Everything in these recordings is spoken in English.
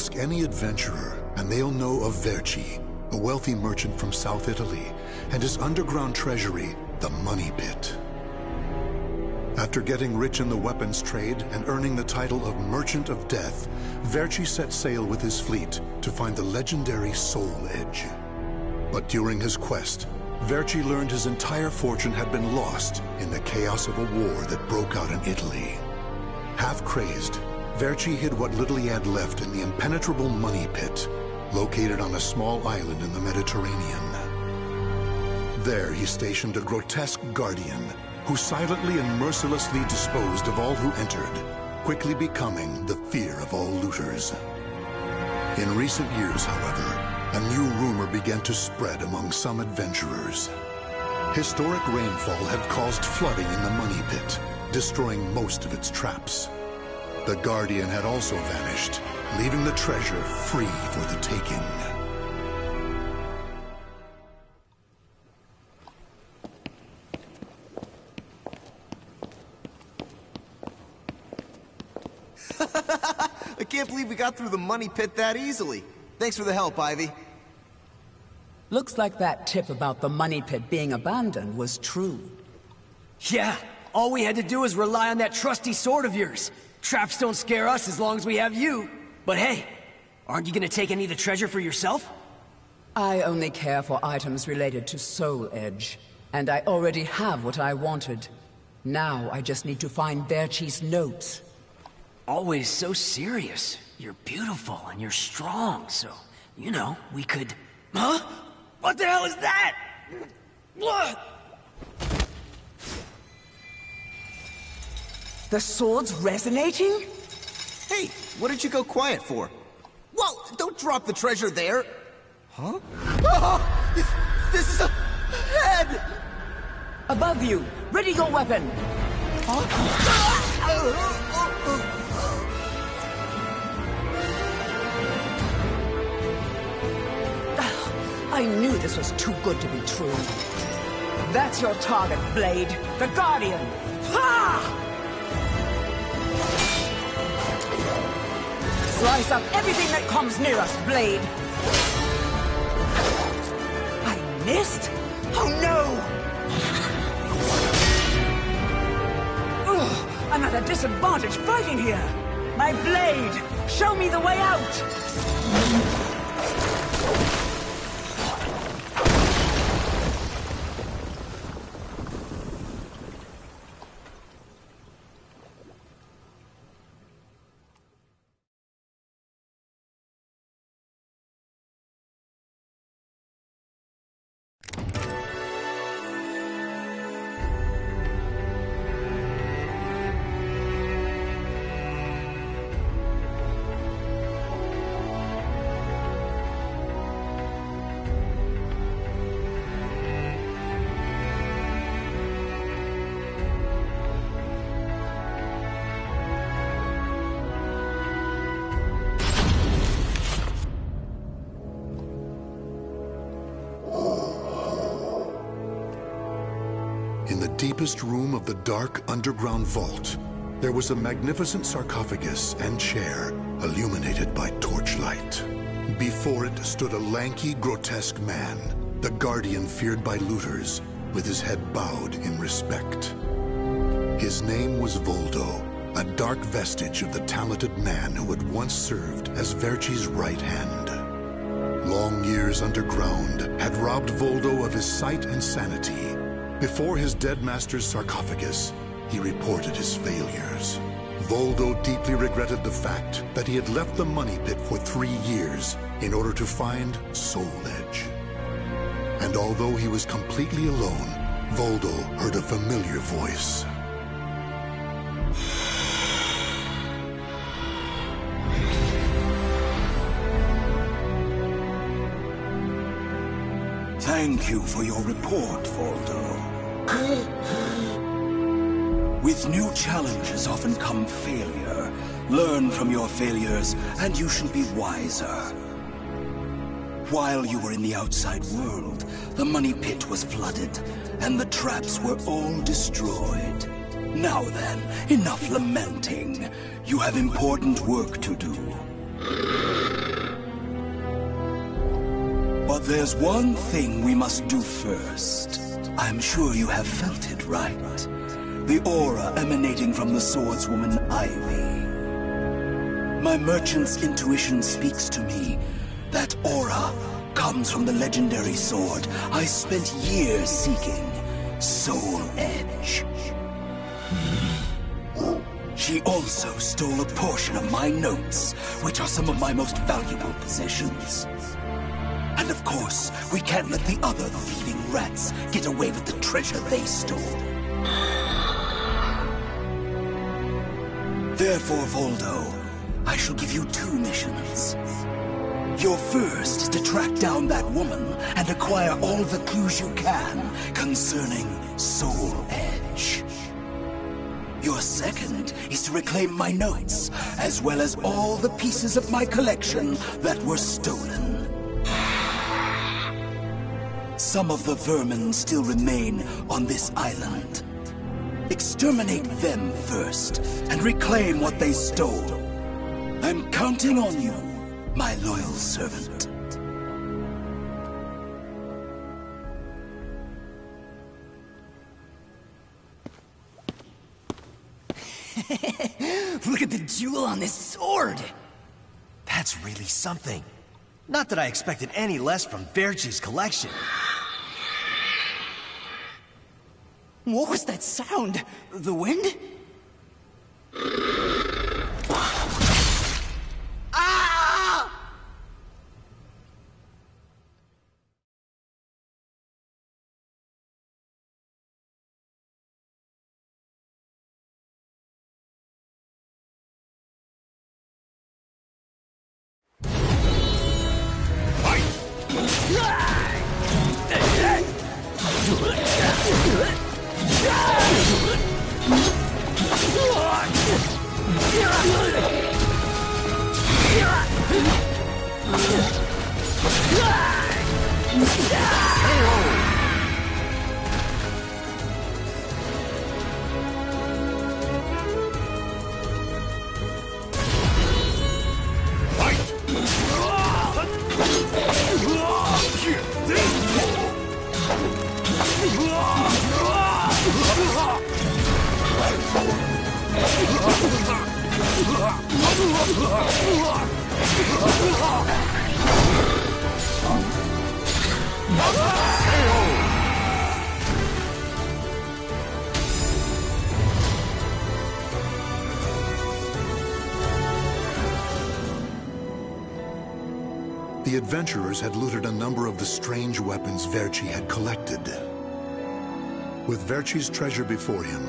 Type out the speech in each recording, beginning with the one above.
Ask any adventurer, and they'll know of Verci, a wealthy merchant from South Italy, and his underground treasury, the Money Pit. After getting rich in the weapons trade and earning the title of Merchant of Death, Verci set sail with his fleet to find the legendary Soul Edge. But during his quest, Verci learned his entire fortune had been lost in the chaos of a war that broke out in Italy. Half crazed, Verci hid what little he had left in the impenetrable Money Pit, located on a small island in the Mediterranean. There he stationed a grotesque guardian, who silently and mercilessly disposed of all who entered, quickly becoming the fear of all looters. In recent years, however, a new rumor began to spread among some adventurers. Historic rainfall had caused flooding in the Money Pit, destroying most of its traps. The Guardian had also vanished, leaving the treasure free for the taking. I can't believe we got through the Money Pit that easily. Thanks for the help, Ivy. Looks like that tip about the Money Pit being abandoned was true. Yeah, all we had to do was rely on that trusty sword of yours. Traps don't scare us as long as we have you. But hey, aren't you gonna take any of the treasure for yourself? I only care for items related to Soul Edge, and I already have what I wanted. Now I just need to find Verci's notes. Always so serious. You're beautiful and you're strong, so, you know, we could... Huh? What the hell is that? What? The sword's resonating? Hey, what did you go quiet for? Whoa, don't drop the treasure there! Huh? Oh, this is a head! Above you! Ready your weapon! I knew this was too good to be true. That's your target, Blade. The Guardian! Ha! Slice up everything that comes near us, Blade! I missed? Oh no! Ugh, I'm at a disadvantage fighting here! My blade! Show me the way out! In the deepest room of the dark underground vault, there was a magnificent sarcophagus and chair illuminated by torchlight. Before it stood a lanky, grotesque man, the Guardian feared by looters, with his head bowed in respect. His name was Voldo, a dark vestige of the talented man who had once served as Verci's right hand. Long years underground had robbed Voldo of his sight and sanity. Before his dead master's sarcophagus, he reported his failures. Voldo deeply regretted the fact that he had left the Money Pit for 3 years in order to find Soul Edge. And although he was completely alone, Voldo heard a familiar voice. Thank you for your report, Voldo. With new challenges often come failure. Learn from your failures, and you shall be wiser. While you were in the outside world, the Money Pit was flooded, and the traps were all destroyed. Now then, enough lamenting. You have important work to do. There's one thing we must do first. I'm sure you have felt it, right? The aura emanating from the swordswoman Ivy. My merchant's intuition speaks to me. That aura comes from the legendary sword I spent years seeking, Soul Edge. She also stole a portion of my notes, which are some of my most valuable possessions. And of course, we can't let the other thieving rats get away with the treasure they stole. Therefore, Voldo, I shall give you 2 missions. Your first is to track down that woman and acquire all the clues you can concerning Soul Edge. Your second is to reclaim my notes, as well as all the pieces of my collection that were stolen. Some of the vermin still remain on this island. Exterminate them first, and reclaim what they stole. I'm counting on you, my loyal servant. Look at the jewel on this sword! That's really something. Not that I expected any less from Verci's collection. What was that sound? The wind? Ah! The adventurers had looted a number of the strange weapons Verci had collected. With Verci's treasure before him,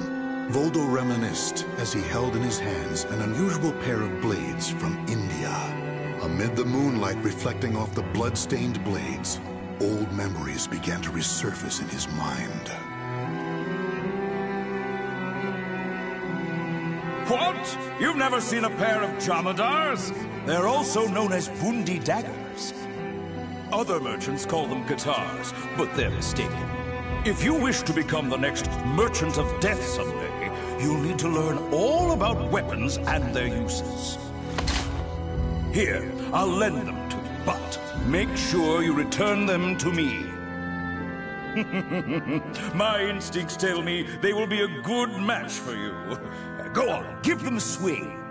Voldo reminisced as he held in his hands an unusual pair of blades from India. Amid the moonlight reflecting off the blood-stained blades, old memories began to resurface in his mind. What? You've never seen a pair of Jamadars? They're also known as Bundi daggers. Other merchants call them guitars, but they're mistaken. If you wish to become the next Merchant of Death someday, you'll need to learn all about weapons and their uses. Here, I'll lend them to you, but make sure you return them to me. My instincts tell me they will be a good match for you. Go on, give them a swing.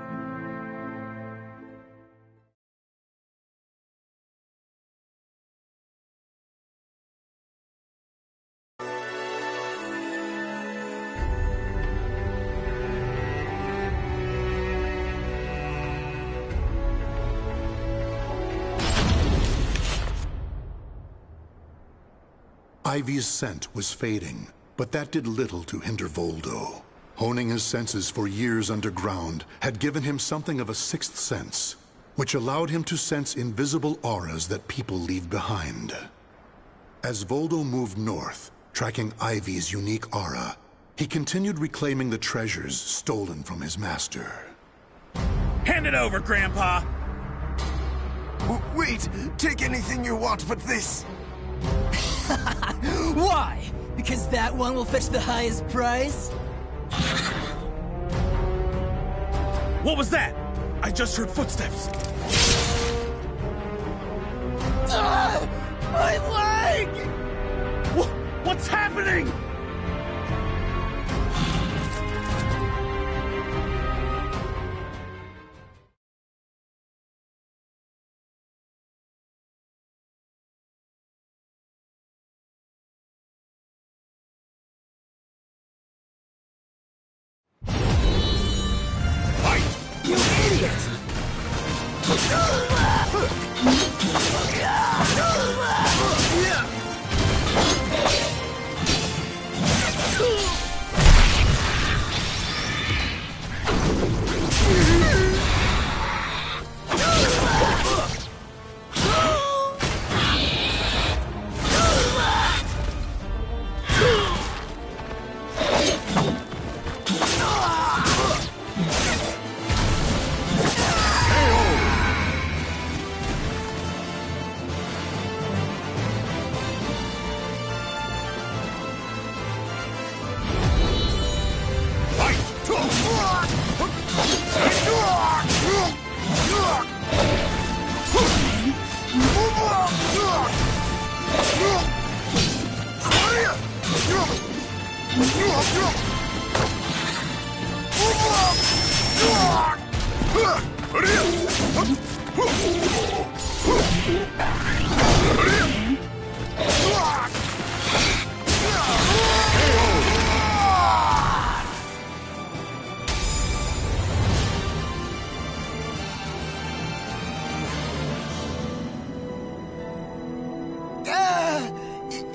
Ivy's scent was fading, but that did little to hinder Voldo. Honing his senses for years underground had given him something of a sixth sense, which allowed him to sense invisible auras that people leave behind. As Voldo moved north, tracking Ivy's unique aura, he continued reclaiming the treasures stolen from his master. Hand it over, Grandpa! Wait! Take anything you want but this! Why? Because that one will fetch the highest price? What was that? I just heard footsteps. My leg! What's happening? You idiot!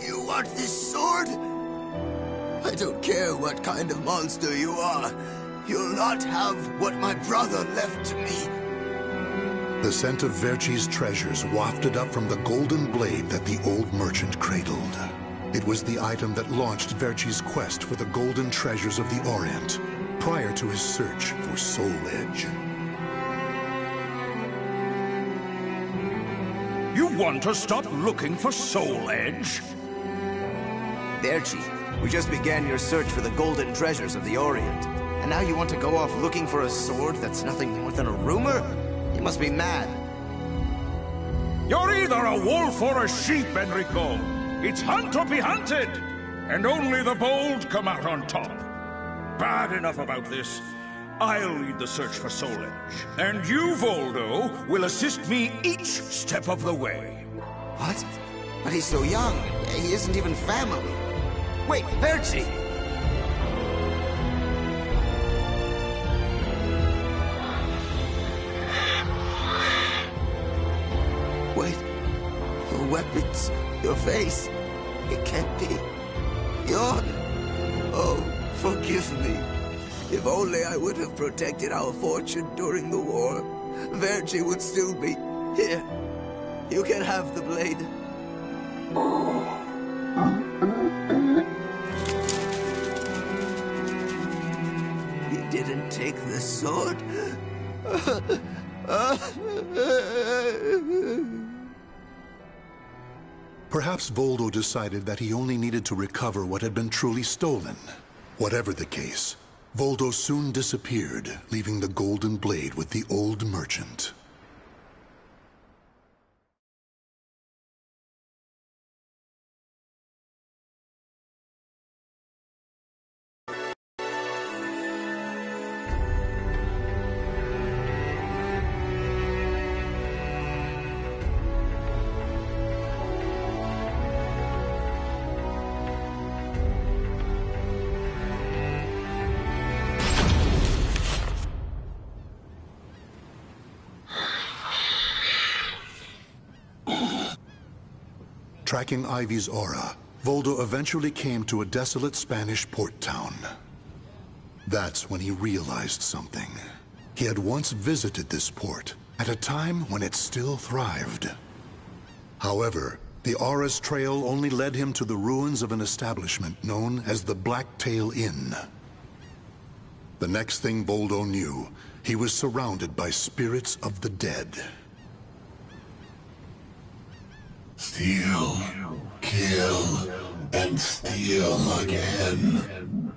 You want this sword? I don't care what kind of monster you are. You'll not have what my brother left to me. The scent of Verci's treasures wafted up from the golden blade that the old merchant cradled. It was the item that launched Verci's quest for the golden treasures of the Orient, prior to his search for Soul Edge. You want to stop looking for Soul Edge? Verci, we just began your search for the golden treasures of the Orient. And now you want to go off looking for a sword that's nothing more than a rumor? You must be mad. You're either a wolf or a sheep, Enrico. It's hunt or be hunted. And only the bold come out on top. Bad enough about this. I'll lead the search for Soul Edge. And you, Voldo, will assist me each step of the way. What? But he's so young. He isn't even family. Wait, Verci! Wait. Your weapons, your face. It can't be. Yon. Oh, forgive me. If only I would have protected our fortune during the war, Verci would still be here. You can have the blade. You didn't take the sword? Perhaps Voldo decided that he only needed to recover what had been truly stolen. Whatever the case, Voldo soon disappeared, leaving the golden blade with the old merchant. Tracking Ivy's aura, Voldo eventually came to a desolate Spanish port town. That's when he realized something. He had once visited this port, at a time when it still thrived. However, the aura's trail only led him to the ruins of an establishment known as the Blacktail Inn. The next thing Voldo knew, he was surrounded by spirits of the dead. Steal, kill, and steal again.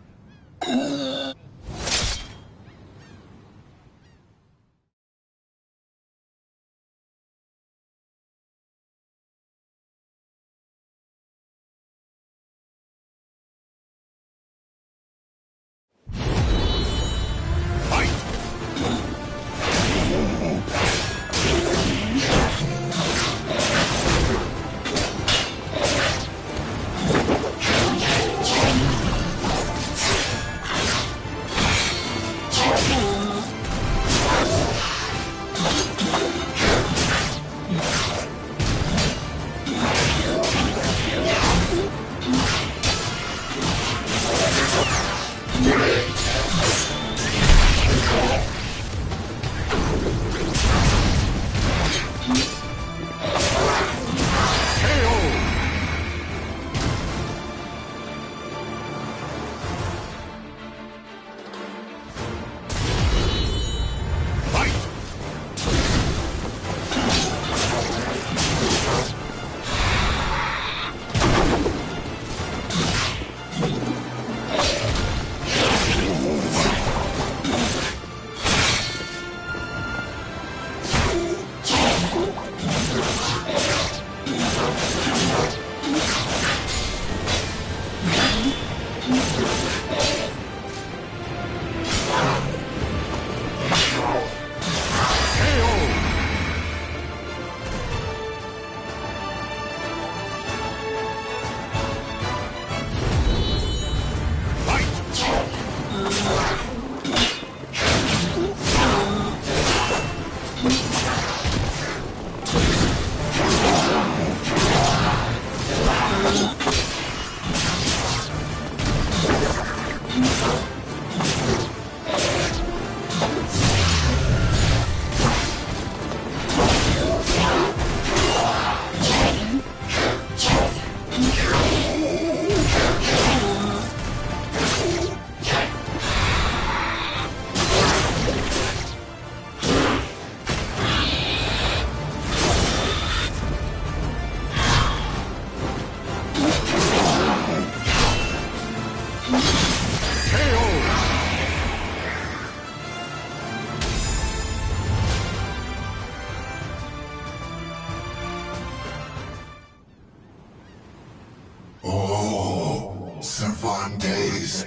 Oh, Cervantes,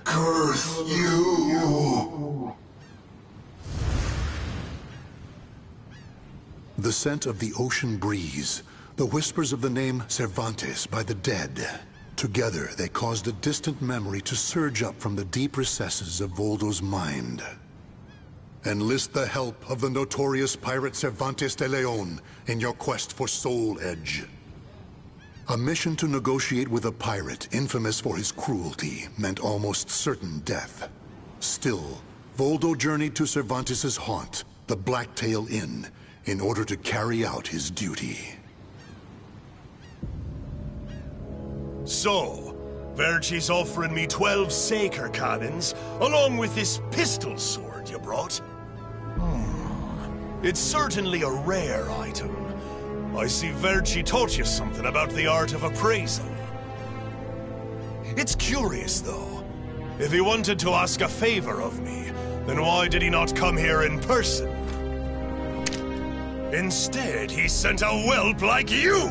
curse you! The scent of the ocean breeze, the whispers of the name Cervantes by the dead. Together, they caused a distant memory to surge up from the deep recesses of Voldo's mind. Enlist the help of the notorious pirate Cervantes de Leon in your quest for Soul Edge. A mission to negotiate with a pirate infamous for his cruelty meant almost certain death. Still, Voldo journeyed to Cervantes' haunt, the Blacktail Inn, in order to carry out his duty. So, Verci's offering me 12 Saker cannons, along with this pistol sword you brought. It's certainly a rare item. I see Verci taught you something about the art of appraisal. It's curious, though. If he wanted to ask a favor of me, then why did he not come here in person? Instead, he sent a whelp like you!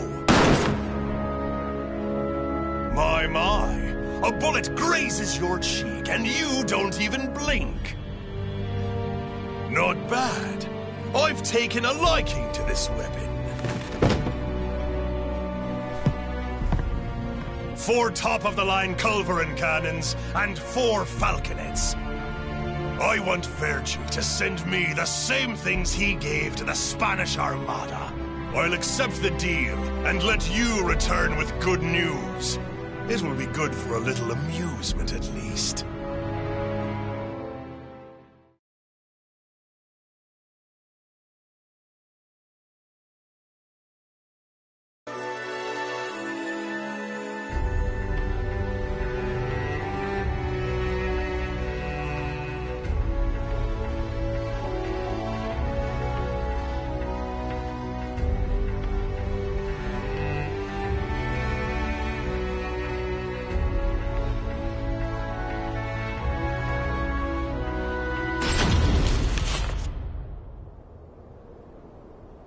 My, a bullet grazes your cheek and you don't even blink. Not bad. I've taken a liking to this weapon. 4 top-of-the-line culverin cannons and 4 falconets. I want Verci to send me the same things he gave to the Spanish Armada. I'll accept the deal and let you return with good news. It will be good for a little amusement, at least.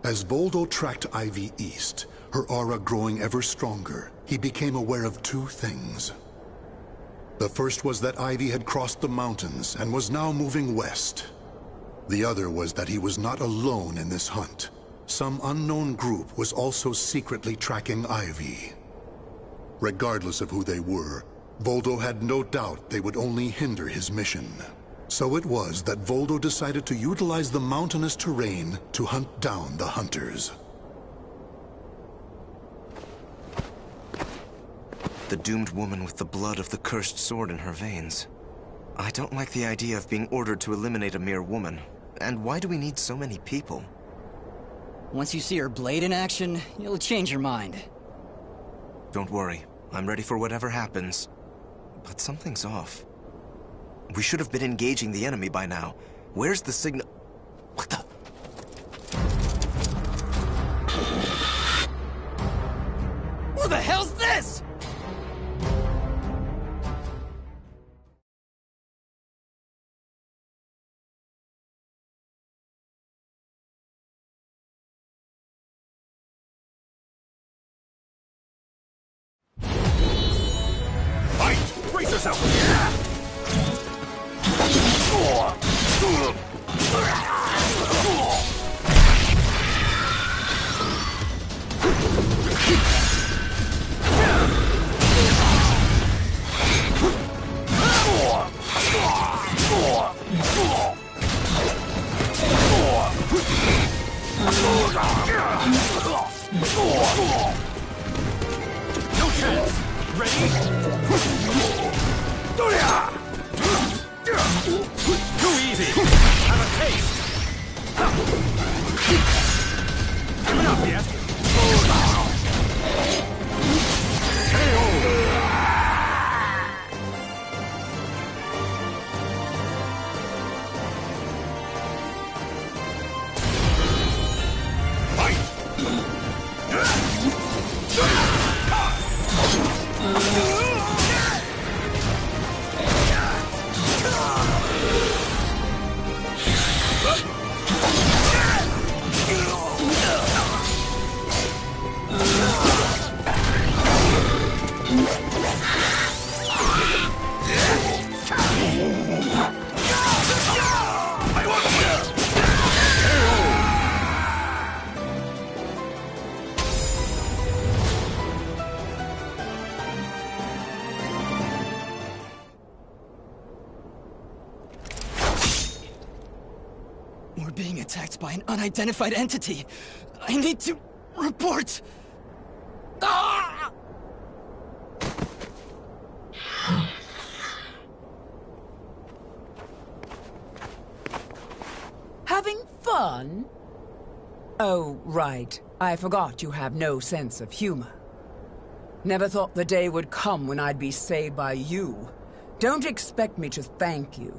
As Voldo tracked Ivy east, her aura growing ever stronger, he became aware of 2 things. The first was that Ivy had crossed the mountains and was now moving west. The other was that he was not alone in this hunt. Some unknown group was also secretly tracking Ivy. Regardless of who they were, Voldo had no doubt they would only hinder his mission. So it was that Voldo decided to utilize the mountainous terrain to hunt down the hunters. The doomed woman with the blood of the cursed sword in her veins. I don't like the idea of being ordered to eliminate a mere woman. And why do we need so many people? Once you see her blade in action, you'll change your mind. Don't worry. I'm ready for whatever happens. But something's off. We should have been engaging the enemy by now. Where's the signal? What the? Who the hell's this? Fight! Brace yourself! No chance! Ready? Too easy! Have a taste! Give it up yet? We're being attacked by an unidentified entity. I need to report. Ah! Having fun? Oh, right. I forgot you have no sense of humor. Never thought the day would come when I'd be saved by you. Don't expect me to thank you.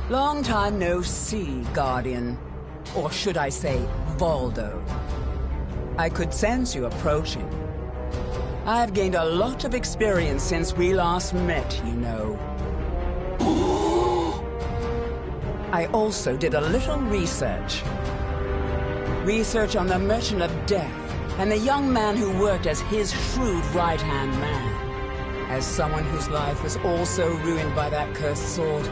Long time no see, Guardian. Or should I say, Voldo. I could sense you approaching. I've gained a lot of experience since we last met, you know. I also did a little research. Research on the Merchant of Death, and the young man who worked as his shrewd right-hand man. As someone whose life was also ruined by that cursed sword,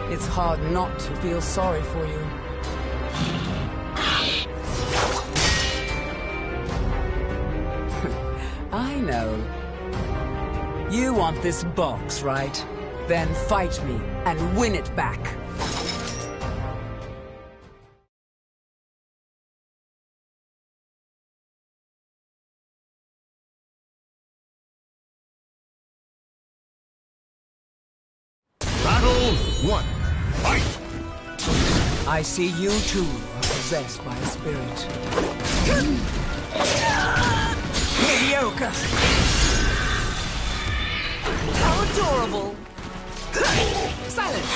it's hard not to feel sorry for you. I know. You want this box, right? Then fight me and win it back. Battle 1. Fight! I see you too are possessed by a spirit. Mediocre! How adorable! Silence!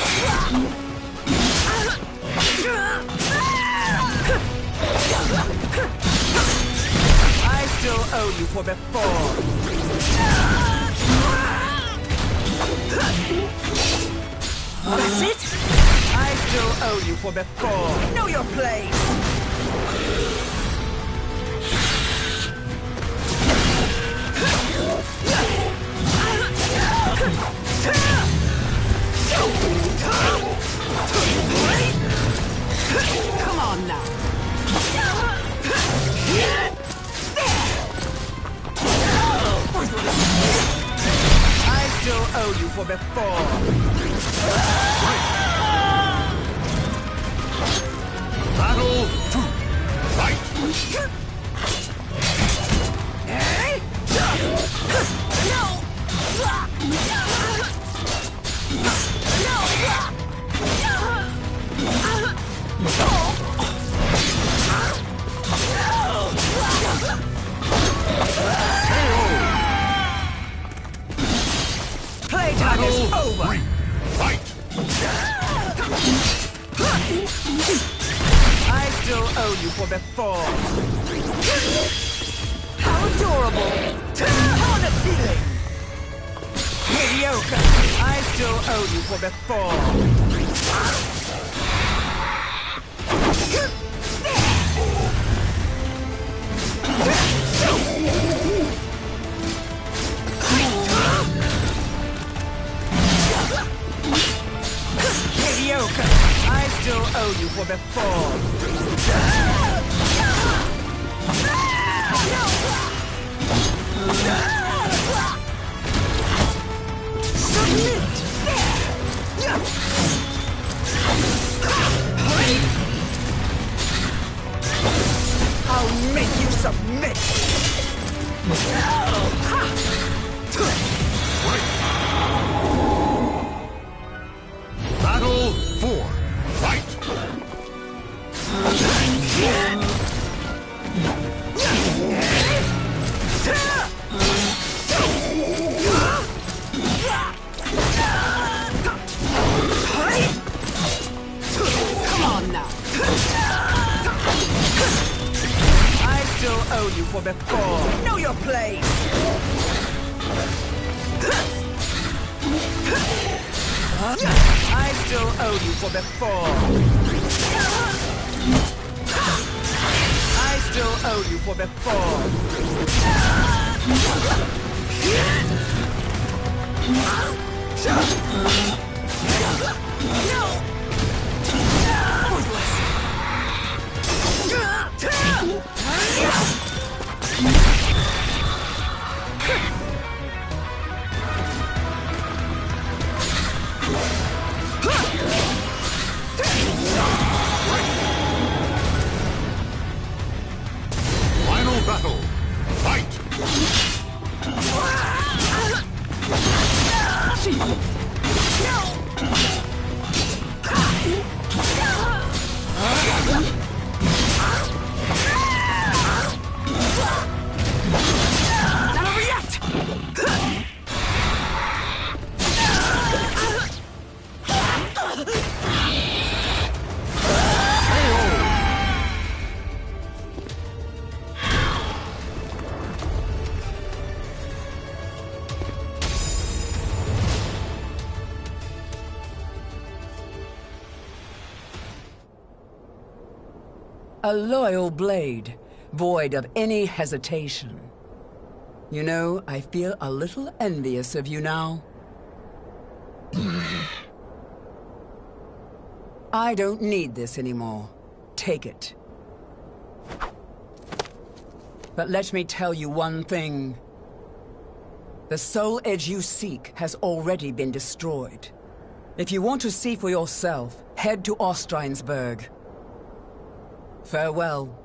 I still owe you for before. That's it? I still owe you for before. Know your place! Come on now. I still owe you for before. Battle 2. Fight! Playtime is over! Fight! I still owe you for before. How adorable! How unappealing! Mediocre! I still owe you for before. Mediocre! I still owe you for before. Submit! I'll make you submit! Battle 4. Fight! for before. Know your place! I still owe you for before. I still owe you for before. Final battle. Fight! Now react! A loyal blade, void of any hesitation. You know, I feel a little envious of you now. I don't need this anymore. Take it. But let me tell you one thing. The soul edge you seek has already been destroyed. If you want to see for yourself, head to Ostreinsburg. Farewell.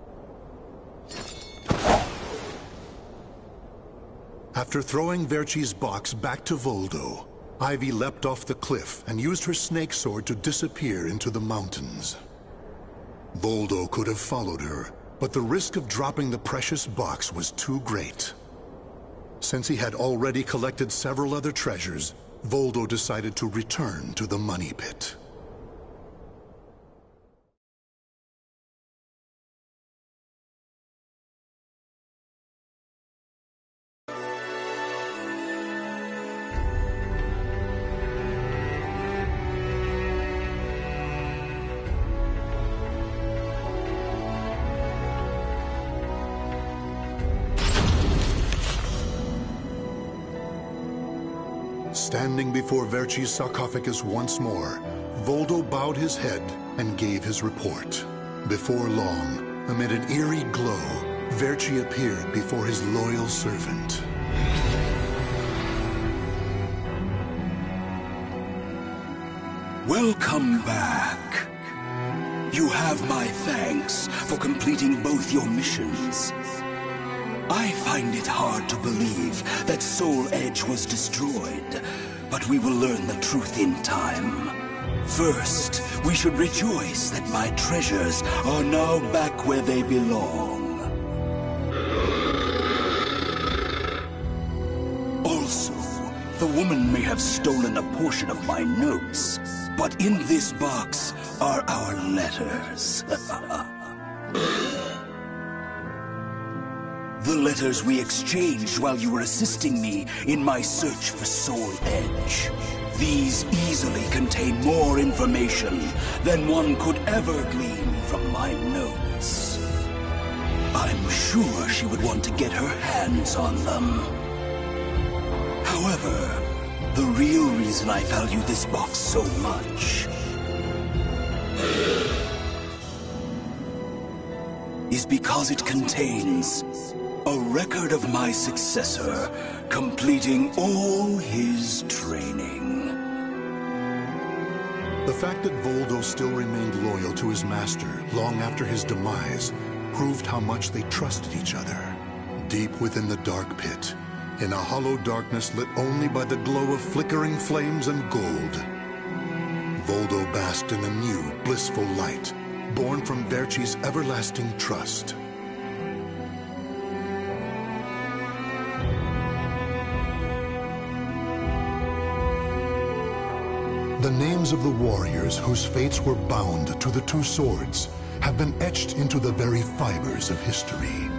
After throwing Verci's box back to Voldo, Ivy leapt off the cliff and used her snake sword to disappear into the mountains. Voldo could have followed her, but the risk of dropping the precious box was too great. Since he had already collected several other treasures, Voldo decided to return to the money pit. Standing before Verci's sarcophagus once more, Voldo bowed his head and gave his report. Before long, amid an eerie glow, Verci appeared before his loyal servant. Welcome back. You have my thanks for completing both your missions. I find it hard to believe that Soul Edge was destroyed, but we will learn the truth in time. First, we should rejoice that my treasures are now back where they belong. Also, the woman may have stolen a portion of my notes, but in this box are our letters. The letters we exchanged while you were assisting me in my search for Soul Edge. These easily contain more information than one could ever glean from my notes. I'm sure she would want to get her hands on them. However, the real reason I value this box so much is because it contains a record of my successor completing all his training. The fact that Voldo still remained loyal to his master long after his demise proved how much they trusted each other. Deep within the dark pit, in a hollow darkness lit only by the glow of flickering flames and gold, Voldo basked in a new, blissful light, born from Verci's everlasting trust. The names of the warriors whose fates were bound to the two swords have been etched into the very fibers of history.